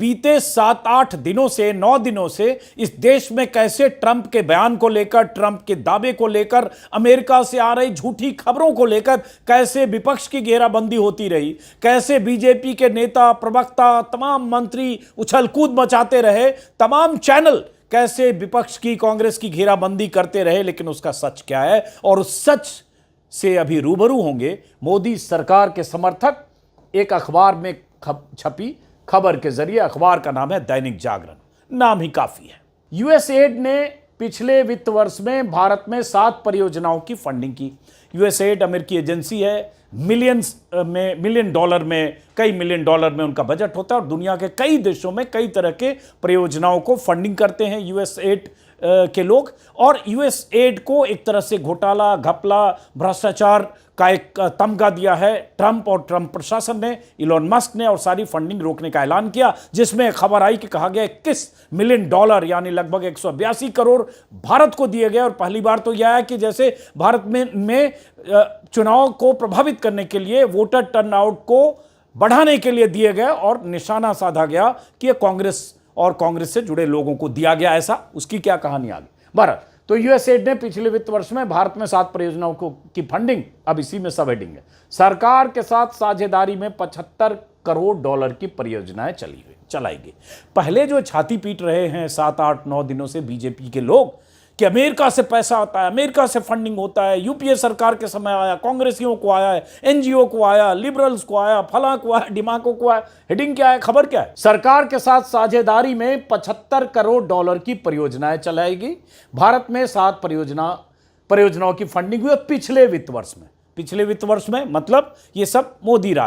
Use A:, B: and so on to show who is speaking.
A: बीते 7-8 दिनों से 9 दिनों से इस देश में कैसे ट्रंप के बयान को लेकर, ट्रंप के दावे को लेकर, अमेरिका से आ रही झूठी खबरों को लेकर कैसे विपक्ष की घेराबंदी होती रही, कैसे बीजेपी के नेता, प्रवक्ता, तमाम मंत्री उछलकूद मचाते रहे, तमाम चैनल कैसे विपक्ष की, कांग्रेस की घेराबंदी करते रहे। लेकिन उसका सच क्या है, और उस सच से अभी रूबरू होंगे मोदी सरकार के समर्थक। एक अखबार में छपी खबर के जरिए, अखबार का नाम है दैनिक जागरण, नाम ही काफी है। यूएसएड ने पिछले वित्त वर्ष में भारत में 7 परियोजनाओं की फंडिंग की। यूएसएड अमेरिकी एजेंसी है, मिलियन डॉलर में, कई मिलियन डॉलर में उनका बजट होता है और दुनिया के कई देशों में कई तरह के परियोजनाओं को फंडिंग करते हैं यूएसएड के लोग। और यूएसएड को एक तरह से घोटाला, घपला, भ्रष्टाचार का एक तमगा दिया है ट्रंप और ट्रंप प्रशासन ने, इलॉन मस्क ने, और सारी फंडिंग रोकने का ऐलान किया, जिसमें खबर आई कि कहा गया 21 मिलियन डॉलर यानी लगभग 182 करोड़ भारत को दिए गए। और पहली बार तो यह है कि जैसे भारत में चुनाव को प्रभावित करने के लिए, वोटर टर्नआउट को बढ़ाने के लिए दिए गए और निशाना साधा गया कि यह कांग्रेस और कांग्रेस से जुड़े लोगों को दिया गया। ऐसा उसकी क्या कहानी आगे भारत। तो यूएसएड ने पिछले वित्त वर्ष में भारत में 7 परियोजनाओं की फंडिंग, अब इसी में सब हेडिंग है, सरकार के साथ साझेदारी में 75 करोड़ डॉलर की परियोजनाएं चलाएगी। पहले जो छाती पीट रहे हैं 7-8-9 दिनों से बीजेपी के लोग कि अमेरिका से पैसा आता है, अमेरिका से फंडिंग होता है, यूपीए सरकार के समय आया, कांग्रेसियों को आया है, एनजीओ को आया, लिबरल्स को आया, फला को आया, डिमाको को आया। हेडिंग क्या है, खबर क्या है, सरकार के साथ साझेदारी में 75 करोड़ डॉलर की परियोजनाएं चलाएगी। भारत में 7 परियोजनाओं की फंडिंग हुई पिछले वित्त वर्ष में। पिछले वित्त वर्ष में मतलब ये सब मोदी राज